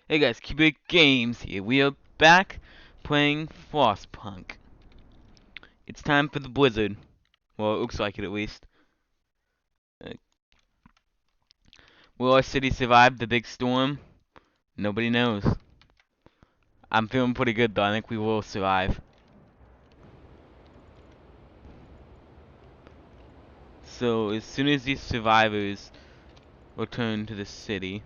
Hey guys, Cubic Games here. We are back playing Frostpunk. It's time for the blizzard. Well, it looks like it at least. Uh, will our city survive the big storm? Nobody knows. I'm feeling pretty good though. I think we will survive. So, as soon as these survivors return to the city,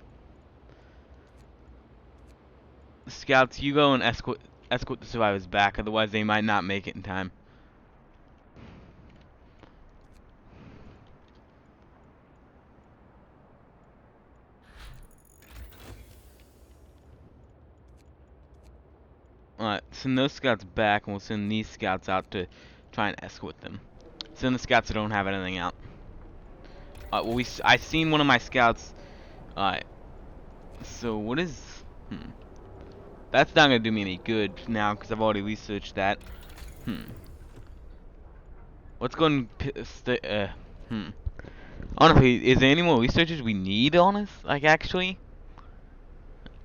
scouts, you go and escort the survivors back. Otherwise, they might not make it in time. Alright, send those scouts back, and we'll send these scouts out to try and escort them. Send the scouts that don't have anything out. Well, I seen one of my scouts. Alright, so what is? That's not gonna do me any good now because I've already researched that. Let's go and Honestly, is there any more researchers we need on us? Like actually,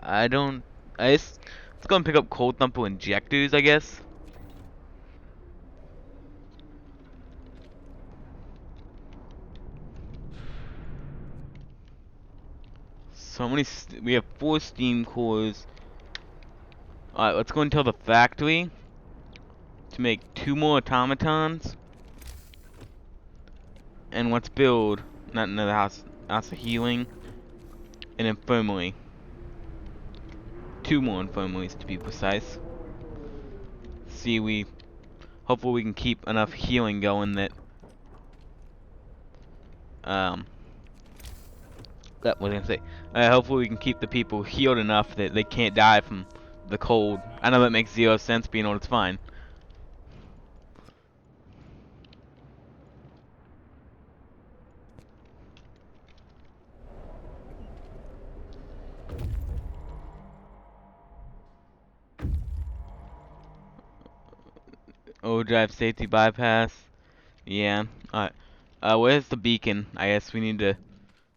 I don't. Let's go and pick up cold thumper injectors, I guess. So many. We have 4 steam cores. Alright, let's go and tell the factory to make 2 more automatons. And let's build not another house of healing, an infirmary. 2 more infirmaries to be precise. Hopefully we can keep enough healing going that what was I gonna say? Hopefully we can keep the people healed enough that they can't die from the cold. I know that makes 0 sense, but you know it's fine. Overdrive safety bypass. Yeah. Alright. Where's the beacon? I guess we need to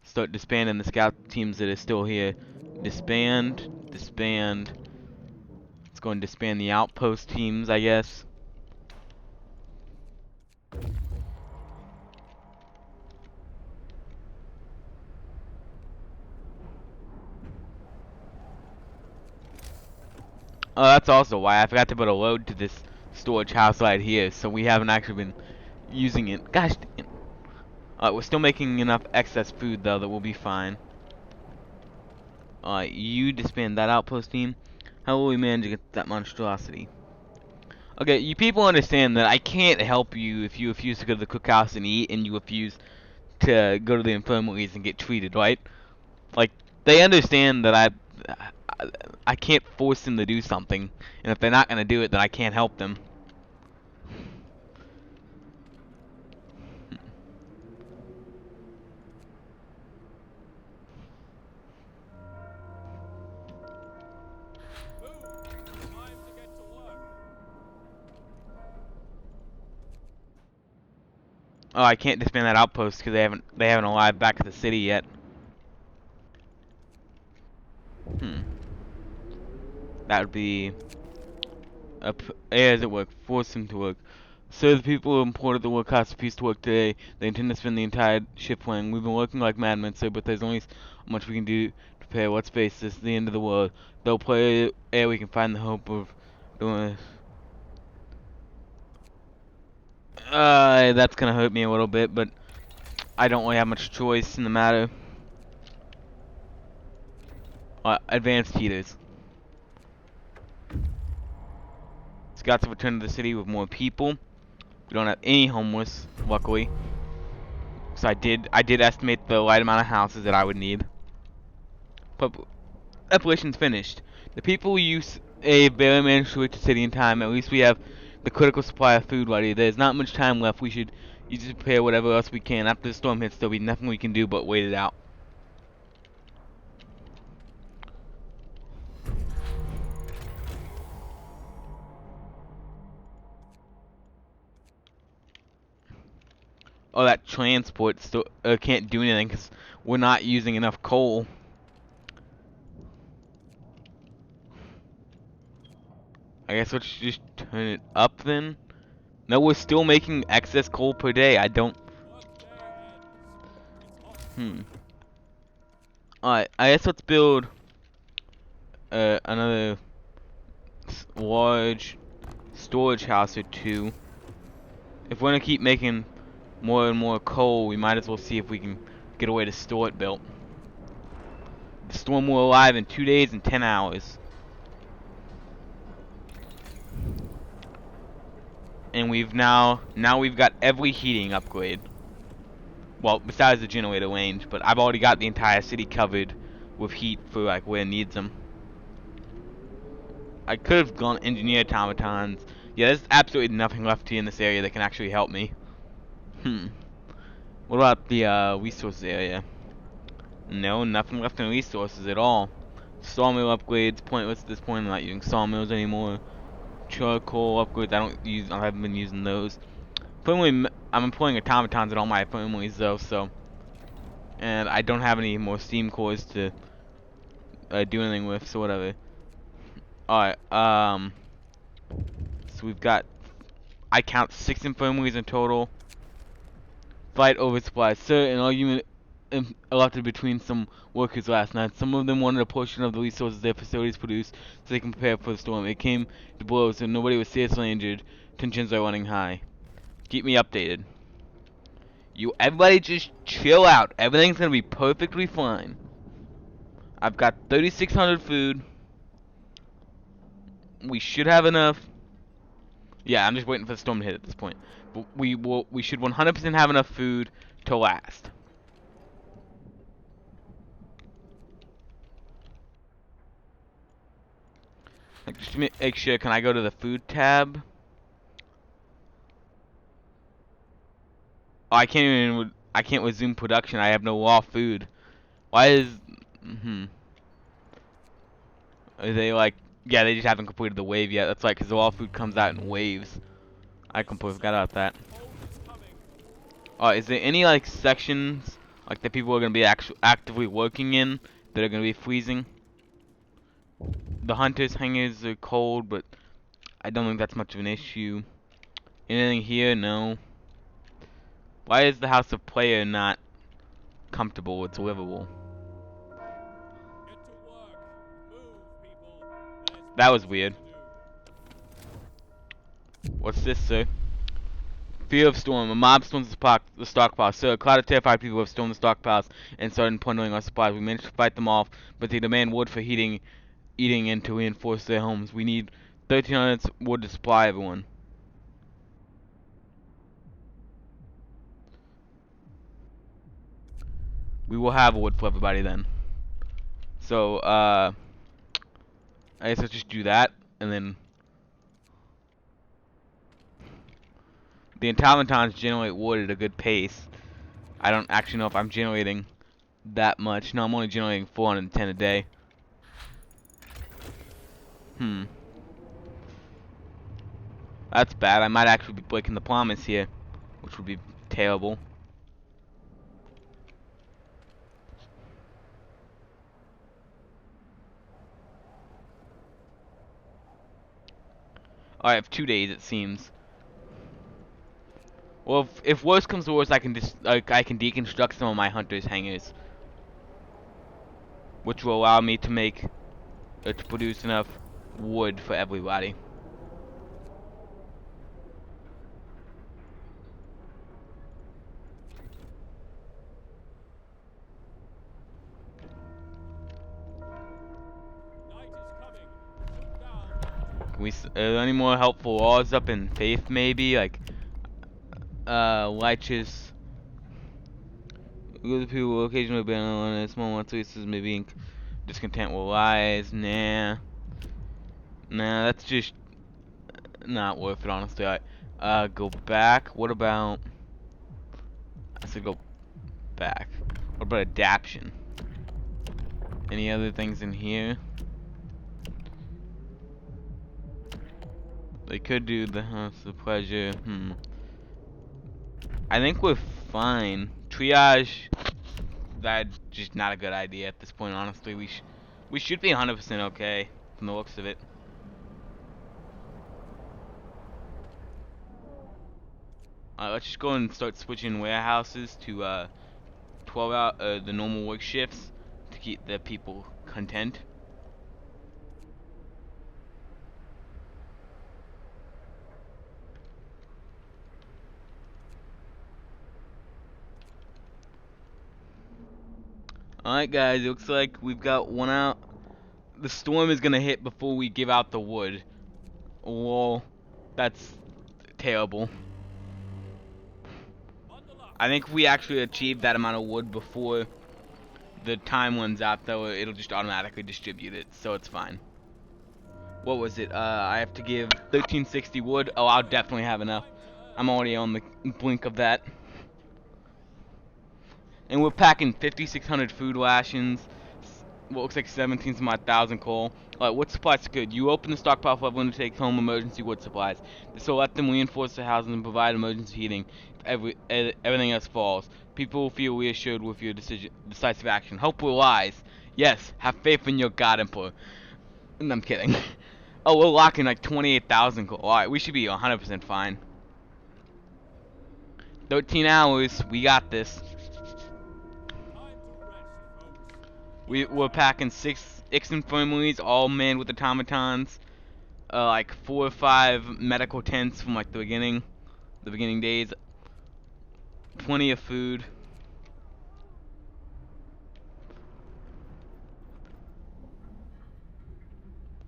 start disbanding the scout teams that are still here. Disband. Disband. Let's go and disband the outpost teams, I guess. Oh, that's also why I forgot to put a load to this storage house right here, so we haven't actually been using it. Gosh, we're still making enough excess food though that we'll be fine. You disband that outpost team. How will we manage to get that monstrosity? Okay, you people understand that I can't help you if you refuse to go to the cookhouse and eat, and you refuse to go to the infirmaries and get treated, right? Like, they understand that I can't force them to do something, and if they're not gonna do it, then I can't help them. Oh, I can't disband that outpost because they haven't arrived back at the city yet. That would be does it work? Force them to work. So the people who imported the workhouse piece to work today, they intend to spend the entire shift playing. We've been working like madmen, sir, but there's only so much we can do to prepare. Let's face this, the end of the world. They'll play ere we can find the hope of doing this. That's gonna hurt me a little bit, but I don't really have much choice in the matter. Advanced heaters. Scouts have returned to the city with more people. We don't have any homeless, luckily. So I did estimate the right amount of houses that I would need. Population's finished. The people use a barely managed to reach the city in time. At least we have the critical supply of food ready. There's not much time left. We should use it to prepare whatever else we can. After the storm hits, there'll be nothing we can do but wait it out. Oh, that transport still can't do anything because we're not using enough coal. I guess let's just turn it up then. No, we're still making excess coal per day. I don't. Alright, I guess let's build another large storage house or two. If we're gonna keep making more and more coal, we might as well see if we can get a way to store it built. The storm will arrive in 2 days and 10 hours. And we've now we've got every heating upgrade. Well, besides the generator range, but I've already got the entire city covered with heat for like where it needs them. I could have gone engineer automatons. Yeah, there's absolutely nothing left here in this area that can actually help me. What about the resources area? No, nothing left in resources at all. Sawmill upgrades, pointless at this point. I'm not using sawmills anymore. Charcoal upgrades, I haven't been using those. I'm employing automatons in all my families though, so. And I don't have any more steam cores to do anything with, so whatever. Alright, so we've got, I count 6 infirmaries in total. Fight oversupply. Sir, an argument erupted between some workers last night. Some of them wanted a portion of the resources their facilities produced so they can prepare for the storm. It came to blows and nobody was seriously injured. Tensions are running high. Keep me updated. Everybody just chill out. Everything's gonna be perfectly fine. I've got 3,600 food. We should have enough. Yeah, I'm just waiting for the storm to hit at this point. But we should 100% have enough food to last. Just to make sure, can I go to the food tab? Oh, I can't resume production. I have no raw food. Why is Are they like, yeah, they just haven't completed the wave yet. That's like, because the raw food comes out in waves. I completely forgot about that. Is there any like sections like that people are gonna be actively working in that are gonna be freezing? The hunters' hangars are cold, but I don't think that's much of an issue. Anything here? No. Why is the House of Player not comfortable? It's livable. That was weird. What's this, sir? Fear of storm. A mob storms the stockpile. Sir, a cloud of terrified people have stormed the stockpiles and started plundering our supplies. We managed to fight them off, but they demand wood for eating, and to reinforce their homes. We need 1,300 wood to supply everyone. We will have wood for everybody then. So, I guess let's just do that, and then the automatons generate wood at a good pace. I don't actually know if I'm generating that much. No, I'm only generating 410 a day. That's bad. I might actually be breaking the promise here, which would be terrible. I have 2 days, it seems. Well, if worse comes to worse, I can deconstruct some of my hunters' hangars, which will allow me to make to produce enough wood for everybody. Are there any more helpful laws up in Faith? Maybe like righteous. Good people will occasionally ban on small monsters, maybe discontent with lies. Nah, that's just not worth it, honestly. Go back. What about? I said go back. What about adaption? Any other things in here? They could do the House of Pleasure. I think we're fine. Triage. That's just not a good idea at this point, honestly. We should be 100% okay from the looks of it. Let's just go and start switching warehouses to 12 hour the normal work shifts to keep the people content. Alright guys, it looks like we've got one out. The storm is gonna hit before we give out the wood. Whoa, that's terrible. I think if we actually achieve that amount of wood before the time runs out, though, it'll just automatically distribute it, so it's fine. What was it? I have to give 1360 wood. Oh, I'll definitely have enough. I'm already on the blink of that. And we're packing 5,600 food rations. What looks like 17 some odd thousand coal. Alright, wood supplies are good. You open the stockpile for everyone to take home emergency wood supplies. This will let them reinforce the housing and provide emergency heating if everything else falls. People will feel reassured with your decisive action. Hope will rise. Yes, have faith in your God, Emperor. And I'm kidding. Oh, we're locking like 28,000 coal. Alright, we should be 100% fine. 13 hours. We got this. We're packing six infirmaries, all manned with automatons. Like 4 or 5 medical tents from like the beginning days. Plenty of food.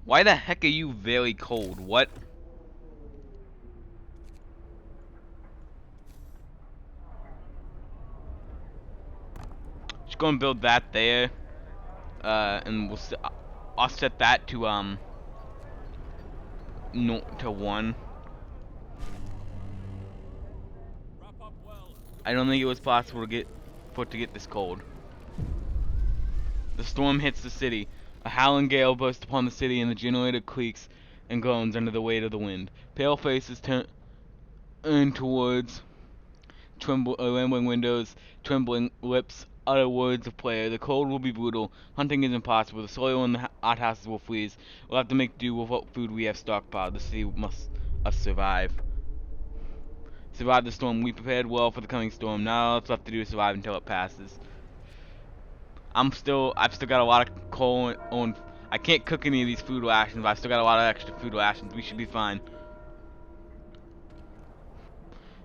Why the heck are you very cold? What? Just go and build that there. And we'll offset that to no, to 1. I don't think it was possible for it to get this cold. The storm hits the city. A howling gale bursts upon the city, and the generator creaks and groans under the weight of the wind. Pale faces turn towards rambling windows, trembling lips utter words of prayer. The cold will be brutal. Hunting is impossible. The soil in the outhouses will freeze. We'll have to make do with what food we have stockpiled. The city must survive. Survive the storm. We prepared well for the coming storm. Now all that's left to do is survive until it passes. I've still got a lot of coal on. I can't cook any of these food rations, but I've still got a lot of extra food rations. We should be fine.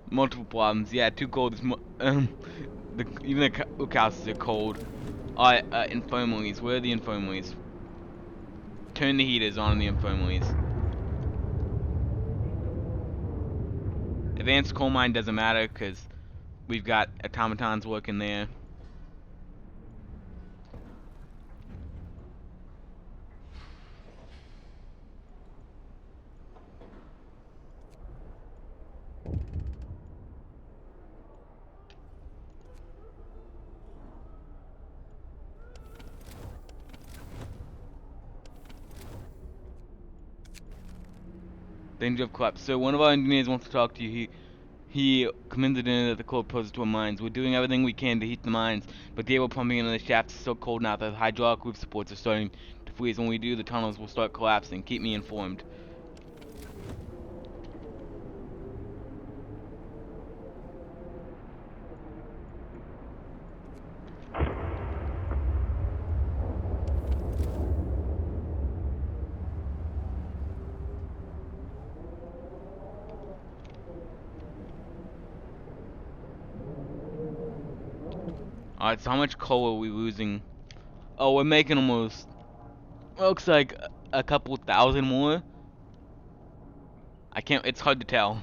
Multiple problems. Yeah, too cold. Even the cookhouses are cold. Alright, infirmaries. Where are the infirmaries? Turn the heaters on in the infirmaries. Advanced coal mine doesn't matter because we've got automatons working there. Danger of collapse. So one of our engineers wants to talk to you. He commended in that the cold poses to our mines. We're doing everything we can to heat the mines, but the air we're pumping into the shafts is so cold now that the hydraulic roof supports are starting to freeze. When we do, the tunnels will start collapsing. Keep me informed. Alright, so how much coal are we losing? Oh, we're making almost, looks like a couple thousand more. It's hard to tell.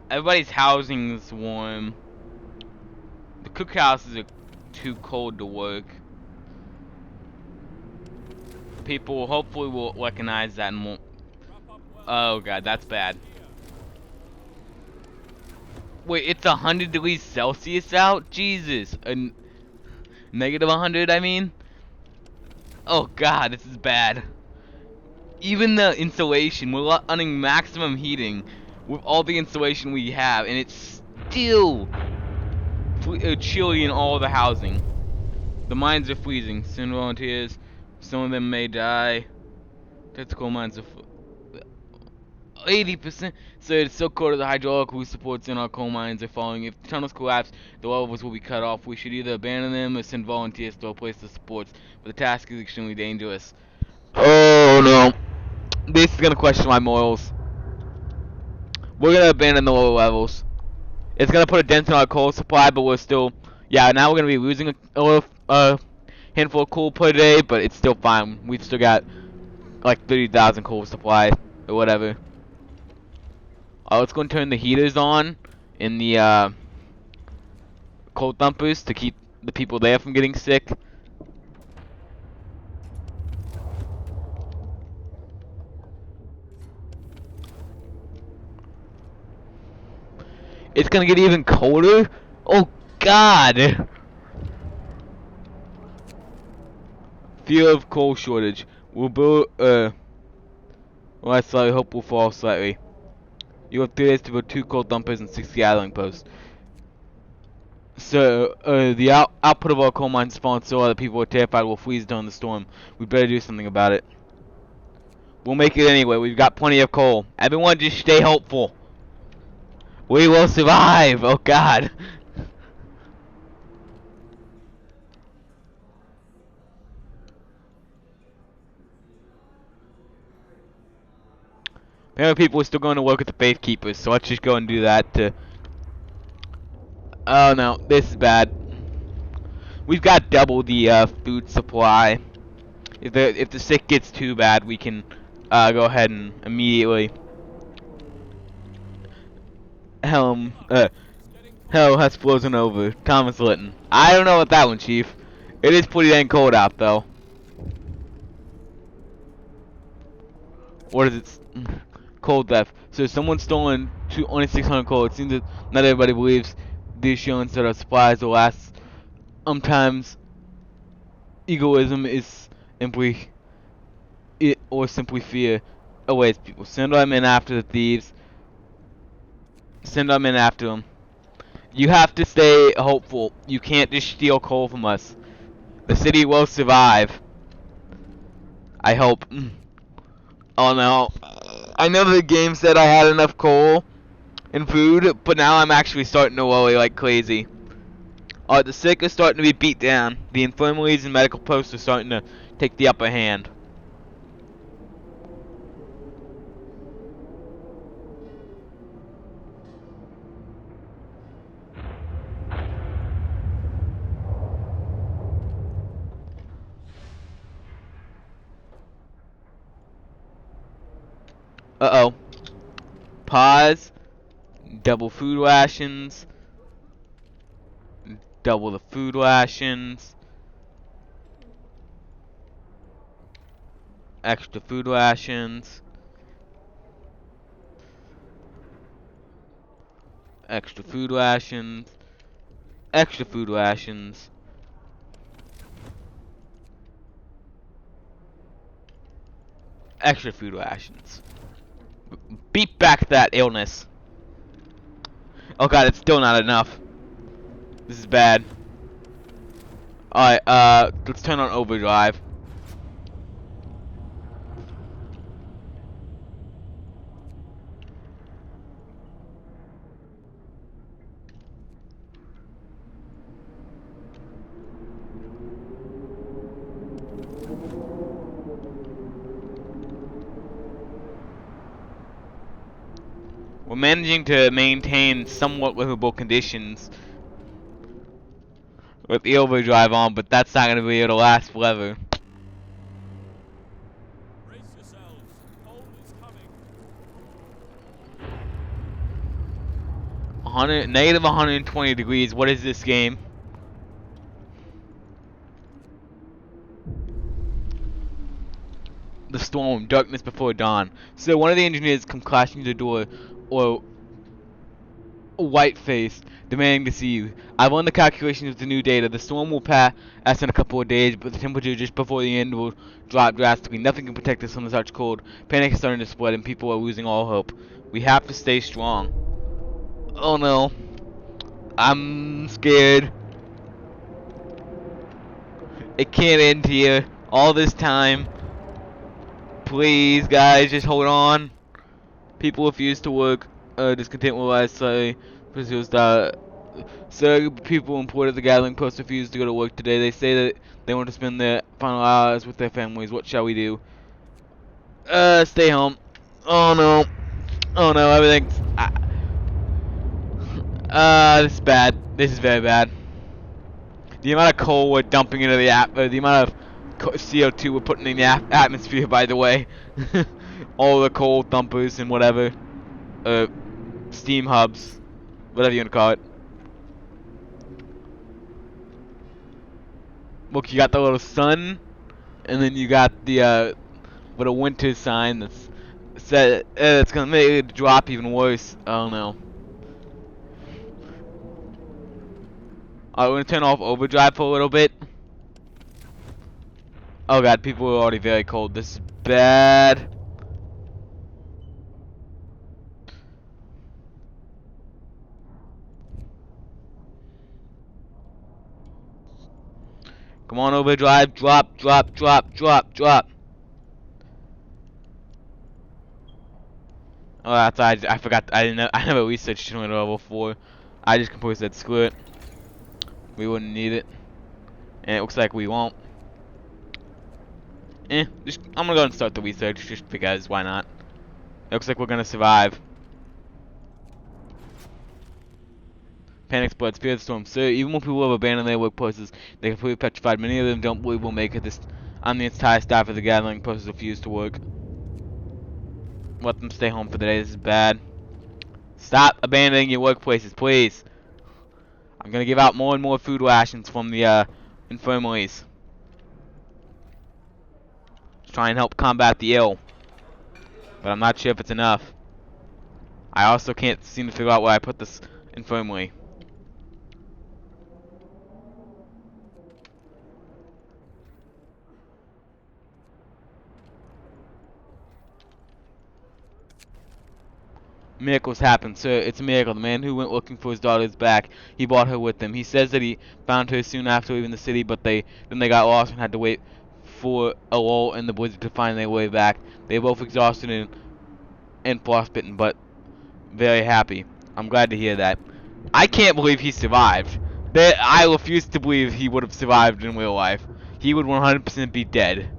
Everybody's housing is warm. The cookhouses are too cold to work. People hopefully will recognize that and won't. Oh god, that's bad. Wait, it's 100 degrees Celsius out? Jesus. Negative 100, I mean? Oh god, this is bad. Even the insulation, we're running maximum heating with all the insulation we have, and it's still chilly in all the housing. The mines are freezing. Send volunteers. Some of them may die. Tactical mines are. 80%. So it's so cold that the hydraulic whose supports in our coal mines are falling. If the tunnels collapse, the levels will be cut off. We should either abandon them or send volunteers to replace the supports, but the task is extremely dangerous. Oh no. This is gonna question my morals. We're gonna abandon the lower levels. It's gonna put a dent in our coal supply, but we're still... Yeah, now we're gonna be losing a little, handful of coal per day, but it's still fine. We've still got like 30,000 coal supply or whatever. Let's go and turn the heaters on in the coal dumpers to keep the people there from getting sick. It's gonna get even colder? Oh god! Fear of coal shortage. We'll build, well, I slightly hope we'll fall slightly. You have 3 days to build 2 coal dumpers and 60 idling posts. So, the output of our coal mines is falling so other people are terrified we'll freeze during the storm. We better do something about it. We'll make it anyway. We've got plenty of coal. Everyone just stay hopeful. We will survive! Oh god. Apparently people are still going to work at the Faith Keepers, so let's just go and do that to... Oh no, this is bad. We've got double the food supply. If the sick gets too bad, we can go ahead and immediately hell has frozen over. Thomas Litton. I don't know about that one, Chief. It is pretty dang cold out though. What is it? Cold death. So someone's stolen only 600 coal. It seems that not everybody believes the assurance that our supplies will last. Sometimes egoism is simply or simply fear awaits people. Send our men after the thieves. Send our men after them. You have to stay hopeful. You can't just steal coal from us. The city will survive. I hope. Oh no. I know the game said I had enough coal and food, but now I'm actually starting to worry like crazy. The sick are starting to be beat down. The infirmaries and medical posts are starting to take the upper hand. Uh-oh. Pause. Double food rations. Double the food rations. Extra food rations. Extra food rations. Extra food rations. Extra food rations. Beat back that illness. Oh god, it's still not enough. This is bad. Alright, let's turn on overdrive. We're managing to maintain somewhat livable conditions with the overdrive on, but that's not going to be able to last forever. Brace yourselves. Cold is coming. Negative 120 degrees. What is this game? The storm, darkness before dawn. So one of the engineers come clashing to the door, or a white face, demanding to see you. I've run the calculations with the new data. The storm will pass in a couple of days, but the temperature just before the end will drop drastically. Nothing can protect us from such cold. Panic is starting to spread, and people are losing all hope. We have to stay strong. Oh no. I'm scared. It can't end here. All this time. Please, guys, just hold on. People refuse to work. Discontent will rise slightly. So people employed at the gathering post refuse to go to work today. They say that they want to spend their final hours with their families. What shall we do? Stay home. Oh no. Oh no, everything's... this is bad. This is very bad. The amount of coal we're dumping into the the amount of CO2 we're putting in the atmosphere, by the way. All the coal dumpers and whatever. Steam hubs. Whatever you want to call it. Look, you got the little sun. And then you got the, little winter sign that's said it's gonna make it drop even worse. Oh no. Alright, we're gonna turn off overdrive for a little bit. Oh god, people are already very cold. This is bad. Come on, overdrive. Drop, drop, drop, drop, drop. Oh, that's I forgot. I didn't know. I never researched it level 4. I just completely said screw it. We wouldn't need it, and it looks like we won't. I'm gonna go and start the research just because. Why not? It looks like we're gonna survive. Panic spreads, fear the storm. So even when people have abandoned their workplaces, they're completely petrified. Many of them don't believe we'll make it. On the entire staff of the gathering posts refuse to work. Let them stay home for the day. This is bad. Stop abandoning your workplaces, please. I'm gonna give out more and more food rations from the infirmaries. Try and help combat the ill, but I'm not sure if it's enough. I also can't seem to figure out where I put this infirmary. Miracles happen, sir. It's a miracle. The man who went looking for his daughter is back. He brought her with him. He says that he found her soon after leaving the city, but then they got lost and had to wait for a lull in the blizzard to find their way back. They were both exhausted and frostbitten, but very happy. I'm glad to hear that. I can't believe he survived. I refuse to believe he would have survived in real life. He would 100% be dead.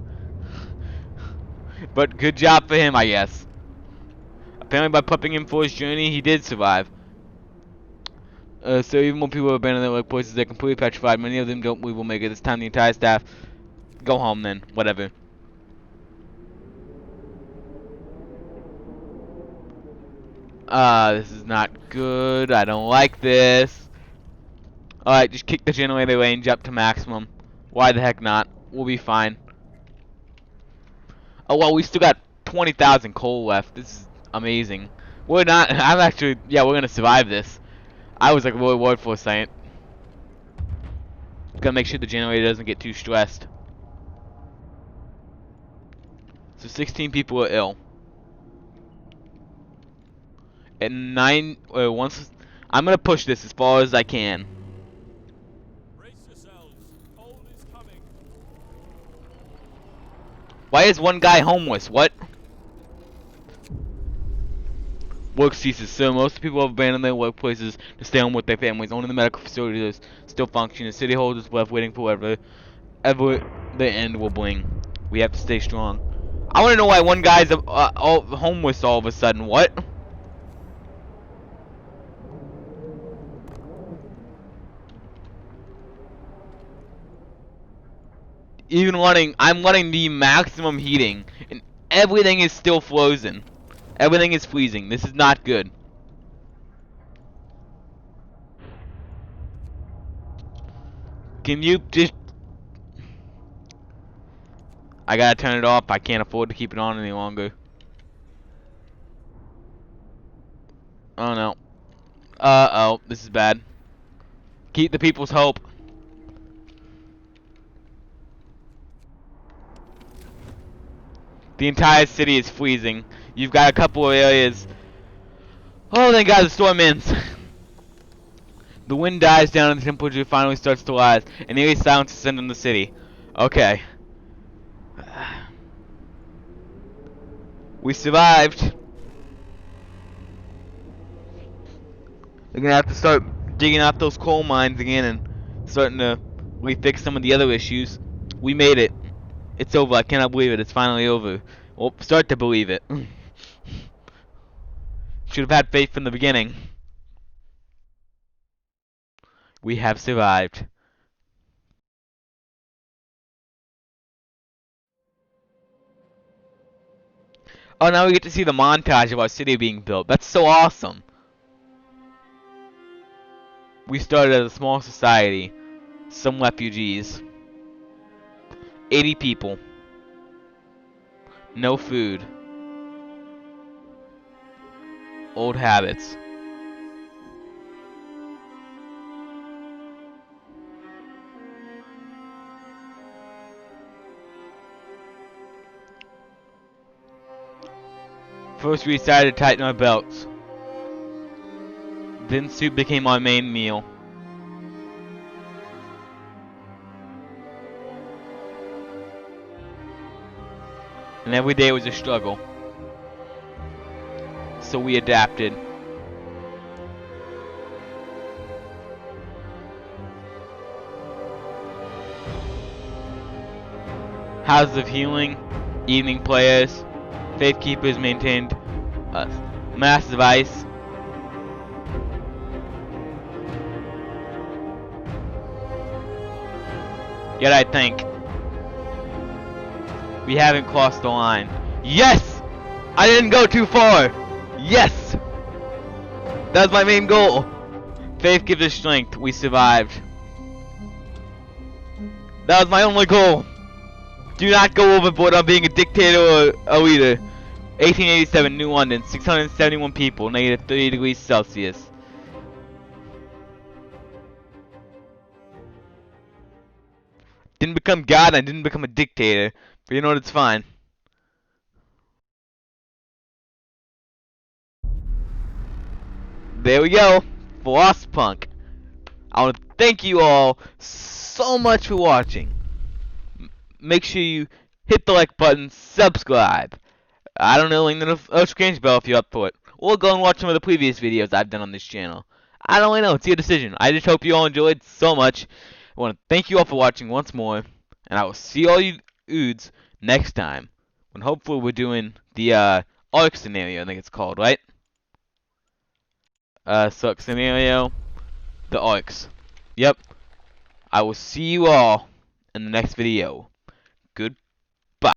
But good job for him, I guess. Apparently by prepping him for his journey, he did survive. So even when people abandon their workplaces, they're completely petrified. Many of them don't believe we'll make it. This time the entire staff... Go home then. Whatever. This is not good. I don't like this. Alright, just kick the generator range up to maximum. Why the heck not? We'll be fine. Oh, well, we still got 20,000 coal left. This is amazing. We're not... I'm actually... Yeah, we're gonna survive this. I was like really worried for a second. Gotta make sure the generator doesn't get too stressed. So 16 people are ill. And 9... once... I'm gonna push this as far as I can. Brace yourselves. Cold is coming. Why is one guy homeless? What? Work ceases. So most people have abandoned their workplaces to stay home with their families. Only the medical facilities still function. The city holders left waiting for whatever the end will bring. We have to stay strong. I want to know why one guy's all homeless all of a sudden. What? I'm running the maximum heating, and everything is still frozen. Everything is freezing. This is not good. Can you just... I gotta turn it off. I can't afford to keep it on any longer. Oh no. Uh-oh. This is bad. Keep the people's hope. The entire city is freezing. You've got a couple of areas. Oh, thank God the storm ends. The wind dies down and the temperature finally starts to rise. An eerie silence descends on the city. Okay. We survived. They're gonna have to start digging out those coal mines again and starting to refix some of the other issues. We made it. It's over. I cannot believe it. It's finally over. Well, start to believe it. Should have had faith from the beginning. We have survived. Oh, now we get to see the montage of our city being built. That's so awesome. We started as a small society. Some refugees. 80 people. No food. Old habits. First we decided to tighten our belts. Then soup became our main meal. And every day was a struggle. So we adapted. Houses of healing, evening prayers, faith keepers maintained massive ice. Yet I think we haven't crossed the line. Yes! I didn't go too far! Yes! That was my main goal. Faith gives us strength. We survived. That was my only goal. Do not go overboard on being a dictator or a leader. 1887, New London, 671 people, negative 30 degrees Celsius. Didn't become God, I didn't become a dictator. But you know what, it's fine. There we go. Frostpunk. I want to thank you all so much for watching. Make sure you hit the like button, subscribe. I don't know, ring the notification bell if you're up for it. Or go and watch some of the previous videos I've done on this channel. I don't really know, it's your decision. I just hope you all enjoyed so much. I want to thank you all for watching once more. And I will see all you dudes next time. When hopefully we're doing the Ark scenario, I think it's called, right? Suck scenario. The Arks. Yep. I will see you all in the next video. Good.